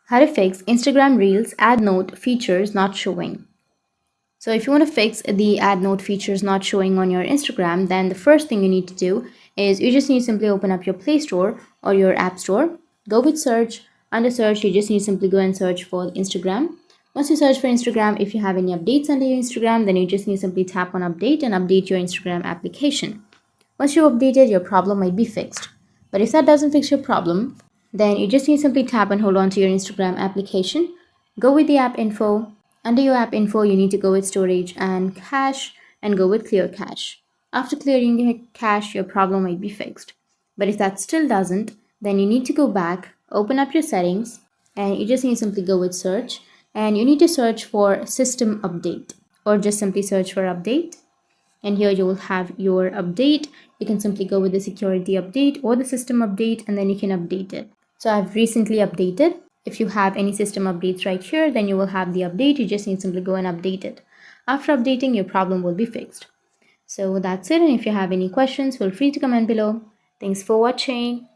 How to fix Instagram Reels ad note features not showing. So if you want to fix the ad note features not showing on your Instagram, then the first thing you need to do is you just need to simply open up your Play Store or your App Store. Go with search. Under search, you just need to simply go and search for Instagram. Once you search for Instagram, if you have any updates under your Instagram, then you just need to simply tap on update and update your Instagram application. Once you update it, your problem might be fixed. But if that doesn't fix your problem, then you just need to simply tap and hold on to your Instagram application. Go with the app info. Under your app info, you need to go with storage and cache and go with clear cache. After clearing your cache, your problem might be fixed. But if that still doesn't, then you need to go back, open up your settings, and you just need to simply go with search. And you need to search for system update or just simply search for update. And here you will have your update. You can simply go with the security update or the system update, and then you can update it. So I've recently updated. If you have any system updates right here, then you will have the update. You just need to simply go and update it. After updating, your problem will be fixed. So that's it. And if you have any questions, feel free to comment below. Thanks for watching.